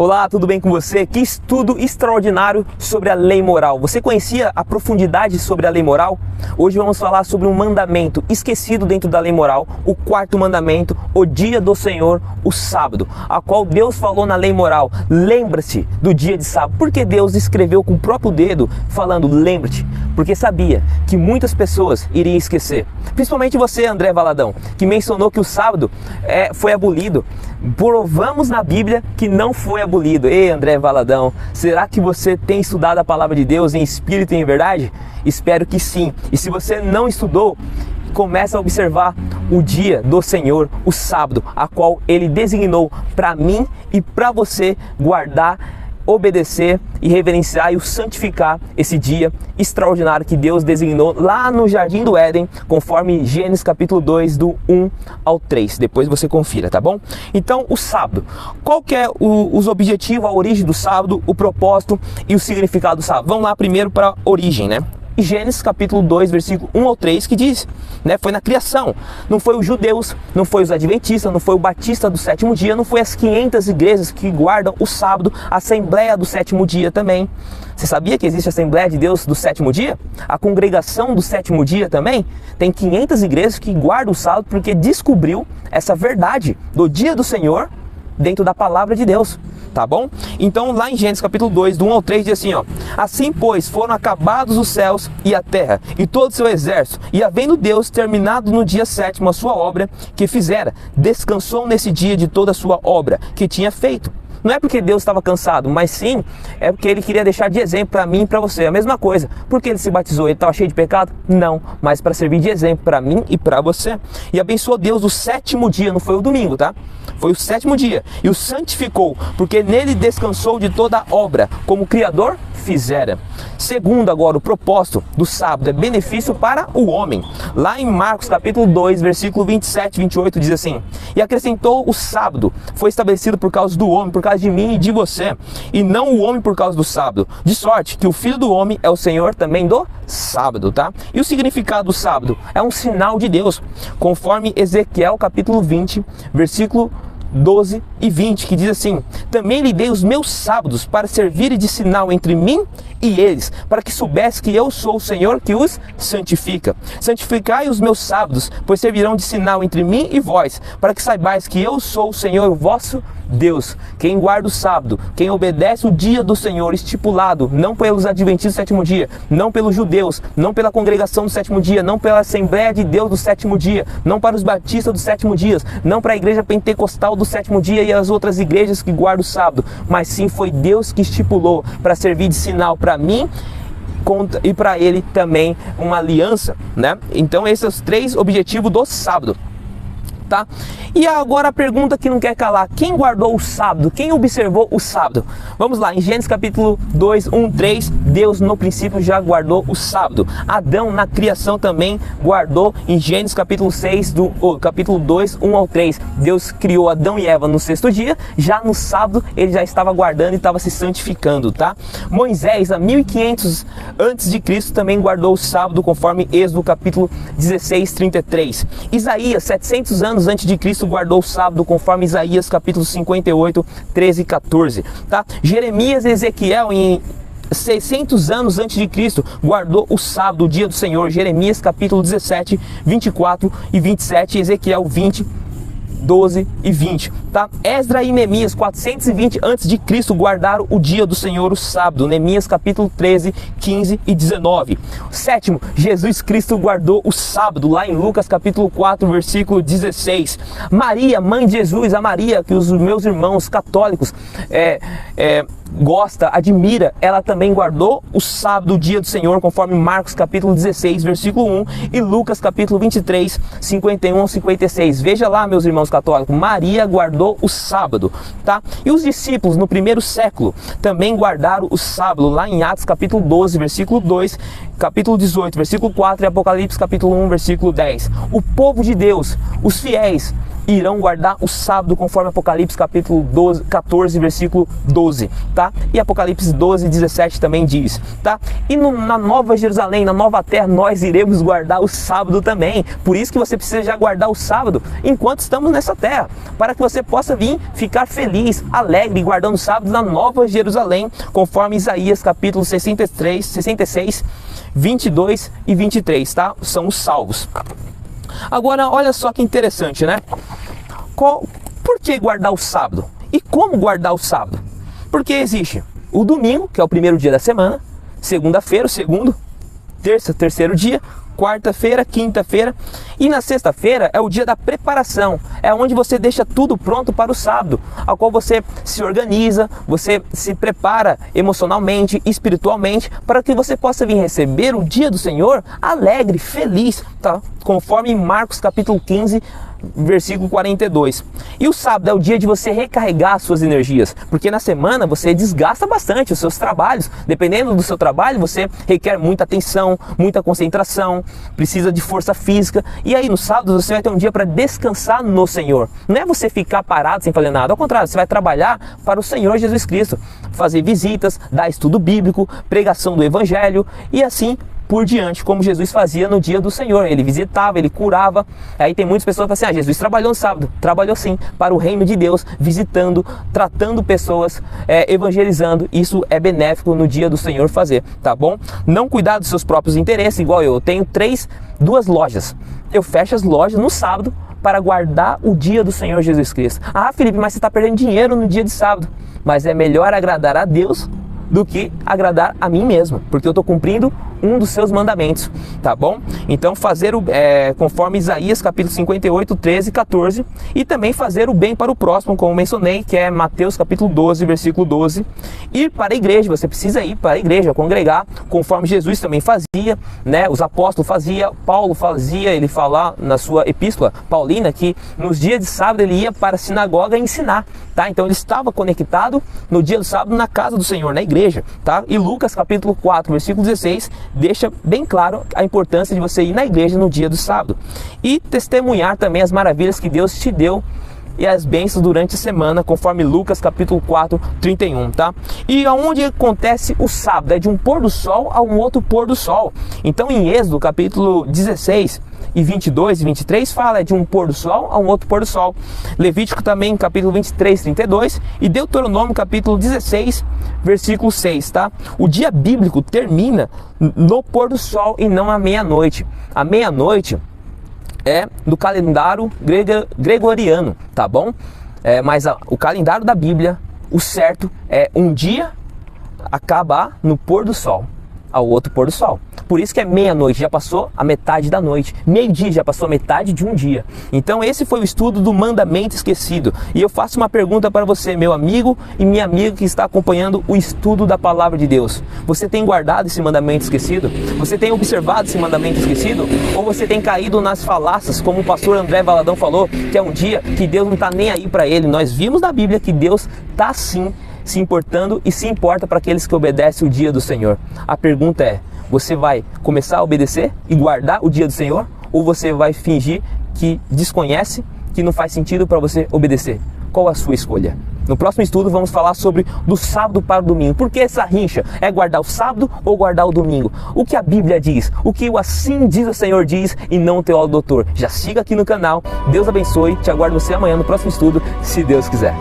Olá, tudo bem com você? Que estudo extraordinário sobre a lei moral. Você conhecia a profundidade sobre a lei moral? Hoje vamos falar sobre um mandamento esquecido dentro da lei moral, o quarto mandamento, o dia do Senhor, o sábado, a qual Deus falou na lei moral: lembra-te do dia de sábado. Porque Deus escreveu com o próprio dedo falando lembra-te, porque sabia que muitas pessoas iriam esquecer. Principalmente você, André Valadão, que mencionou que o sábado foi abolido. Provamos na Bíblia que não foi abolido. Ei, André Valadão, será que você tem estudado a palavra de Deus em espírito e em verdade? Espero que sim. E se você não estudou, comece a observar o dia do Senhor, o sábado, a qual Ele designou para mim e para você guardar, obedecer e reverenciar e o santificar esse dia extraordinário que Deus designou lá no Jardim do Éden, conforme Gênesis capítulo 2, do 1 ao 3. Depois você confira, tá bom? Então, o sábado. Qual que é os objetivos, a origem do sábado, o propósito e o significado do sábado? Vamos lá primeiro para a origem, né? Gênesis capítulo 2, versículo 1 ao 3, que diz, né, foi na criação. Não foi os judeus, não foi os adventistas, não foi o batista do sétimo dia, não foi as 500 igrejas que guardam o sábado, a assembleia do sétimo dia também. Você sabia que existe a Assembleia de Deus do sétimo dia? A congregação do sétimo dia também? Tem 500 igrejas que guardam o sábado porque descobriu essa verdade do dia do Senhor dentro da palavra de Deus. Tá bom? Então lá em Gênesis capítulo 2, do 1 ao 3 diz assim, ó: assim pois foram acabados os céus e a terra e todo o seu exército, e havendo Deus terminado no dia sétimo a sua obra que fizera, descansou nesse dia de toda a sua obra que tinha feito. Não é porque Deus estava cansado, mas sim é porque Ele queria deixar de exemplo para mim e para você. A mesma coisa. Por que Ele se batizou? Ele estava cheio de pecado? Não, mas para servir de exemplo para mim e para você. E abençoou Deus o sétimo dia, não foi o domingo, tá? Foi o sétimo dia. E o santificou, porque nele descansou de toda a obra, como o Criador fizera. Segundo, agora, o propósito do sábado é benefício para o homem. Lá em Marcos capítulo 2, versículo 27 e 28 diz assim: e acrescentou: o sábado foi estabelecido por causa do homem, por causa de mim e de você, e não o homem por causa do sábado, de sorte que o Filho do homem é o Senhor também do sábado, tá? E o significado do sábado é um sinal de Deus, conforme Ezequiel capítulo 20, versículo 12 e 20, que diz assim: também lhe dei os meus sábados para servirem de sinal entre mim e eles, para que soubesse que eu sou o Senhor que os santifica. Santificai os meus sábados, pois servirão de sinal entre mim e vós, para que saibais que eu sou o Senhor, o vosso Deus. Quem guarda o sábado, quem obedece o dia do Senhor estipulado, não pelos adventistas do sétimo dia, não pelos judeus, não pela congregação do sétimo dia, não pela Assembleia de Deus do sétimo dia, não para os batistas do sétimo dia, não para a igreja pentecostal do sétimo dia e as outras igrejas que guardam o sábado, mas sim foi Deus que estipulou para servir de sinal para mim e para ele também uma aliança, né? Então esses são os três objetivos do sábado. Tá? E agora a pergunta que não quer calar: quem guardou o sábado? Quem observou o sábado? Vamos lá, em Gênesis capítulo 2, 1, 3, Deus no princípio já guardou o sábado. Adão na criação também guardou. Em Gênesis capítulo 6, capítulo 2, 1 ao 3, Deus criou Adão e Eva no sexto dia. Já no sábado ele já estava guardando e estava se santificando, tá? Moisés, a 1500 antes de Cristo, também guardou o sábado, conforme Êxodo capítulo 16, 33. Isaías, 700 anos antes de Cristo, guardou o sábado, conforme Isaías capítulo 58, 13 e 14, tá? Jeremias e Ezequiel, em 600 anos antes de Cristo, guardou o sábado, o dia do Senhor. Jeremias capítulo 17, 24 e 27, Ezequiel 20, 12 e 20, tá? Esdra e Neemias, 420 antes de Cristo, guardaram o dia do Senhor, o sábado. Neemias capítulo 13, 15 e 19. Sétimo, Jesus Cristo guardou o sábado, lá em Lucas capítulo 4, versículo 16. Maria, mãe de Jesus, a Maria que os meus irmãos católicos gosta, admira, ela também guardou o sábado, o dia do Senhor, conforme Marcos capítulo 16, versículo 1 e Lucas capítulo 23, 51 ao 56. Veja lá, meus irmãos católicos, Maria guardou o sábado, tá? E os discípulos no primeiro século também guardaram o sábado, lá em Atos capítulo 12, versículo 2, capítulo 18, versículo 4 e Apocalipse capítulo 1, versículo 10. O povo de Deus, os fiéis irão guardar o sábado, conforme Apocalipse capítulo 14, versículo 12, tá? E Apocalipse 12, 17 também diz, tá? E na Nova Jerusalém, na Nova Terra, nós iremos guardar o sábado também. Por isso que você precisa já guardar o sábado enquanto estamos nessa terra, para que você possa vir ficar feliz, alegre, guardando o sábado na Nova Jerusalém, conforme Isaías capítulo 66, 22 e 23, tá? São os salvos. Agora, olha só que interessante, né? Por que guardar o sábado? E como guardar o sábado? Porque existe o domingo, que é o primeiro dia da semana, segunda-feira, o segundo, terça, terceiro dia, quarta-feira, quinta-feira, e na sexta-feira é o dia da preparação, é onde você deixa tudo pronto para o sábado, ao qual você se organiza, você se prepara emocionalmente, espiritualmente, para que você possa vir receber o dia do Senhor alegre, feliz, tá? Conforme Marcos capítulo 15, versículo 42. E o sábado é o dia de você recarregar as suas energias, porque na semana você desgasta bastante os seus trabalhos. Dependendo do seu trabalho, você requer muita atenção, muita concentração, precisa de força física. E aí no sábado você vai ter um dia para descansar no Senhor. Não é você ficar parado sem fazer nada, ao contrário, você vai trabalhar para o Senhor Jesus Cristo, fazer visitas, dar estudo bíblico, pregação do Evangelho e assim por diante, como Jesus fazia no dia do Senhor. Ele visitava, ele curava. Aí tem muitas pessoas que falam assim, Jesus trabalhou no sábado. Trabalhou sim, para o reino de Deus, visitando, tratando pessoas, evangelizando. Isso é benéfico no dia do Senhor fazer, tá bom? Não cuidar dos seus próprios interesses, igual eu tenho duas lojas. Eu fecho as lojas no sábado para guardar o dia do Senhor Jesus Cristo. Ah, Felipe, mas você está perdendo dinheiro no dia de sábado. Mas é melhor agradar a Deus do que agradar a mim mesmo, porque eu estou cumprindo um dos seus mandamentos, tá bom? Então fazer conforme Isaías capítulo 58, 13 e 14, e também fazer o bem para o próximo, como mencionei, que é Mateus capítulo 12, versículo 12. Ir para a igreja, você precisa ir para a igreja, congregar, conforme Jesus também fazia, né? Os apóstolos faziam, Paulo fazia, ele fala na sua epístola paulina que nos dias de sábado ele ia para a sinagoga ensinar, tá? Então ele estava conectado no dia do sábado na casa do Senhor, na igreja, tá? E Lucas capítulo 4, versículo 16, deixa bem claro a importância de você ir na igreja no dia do sábado e testemunhar também as maravilhas que Deus te deu e as bênçãos durante a semana, conforme Lucas capítulo 4, 31, tá? E aonde acontece o sábado? É de um pôr do sol a um outro pôr do sol. Então em Êxodo capítulo 16 e 22 e 23 fala de um pôr do sol a um outro pôr do sol. Levítico também capítulo 23, 32 e Deuteronômio capítulo 16, versículo 6, tá? O dia bíblico termina no pôr do sol e não à meia-noite. A meia-noite é do calendário gregoriano, tá bom? Mas o calendário da Bíblia, o certo é um dia acabar no pôr do sol, ao outro pôr do sol. Por isso que é meia-noite, já passou a metade da noite. Meio-dia, já passou a metade de um dia. Então esse foi o estudo do mandamento esquecido. E eu faço uma pergunta para você, meu amigo e minha amiga que está acompanhando o estudo da palavra de Deus. Você tem guardado esse mandamento esquecido? Você tem observado esse mandamento esquecido? Ou você tem caído nas falácias, como o pastor André Valadão falou, que é um dia que Deus não está nem aí para ele? Nós vimos na Bíblia que Deus está sim se importando e se importa para aqueles que obedecem o dia do Senhor. A pergunta é, você vai começar a obedecer e guardar o dia do Senhor? Ou você vai fingir que desconhece, que não faz sentido para você obedecer? Qual a sua escolha? No próximo estudo vamos falar sobre do sábado para o domingo. Por que essa rincha? É guardar o sábado ou guardar o domingo? O que a Bíblia diz? O que o assim diz o Senhor diz e não o teólogo doutor? Já siga aqui no canal. Deus abençoe. Te aguardo você amanhã no próximo estudo, se Deus quiser.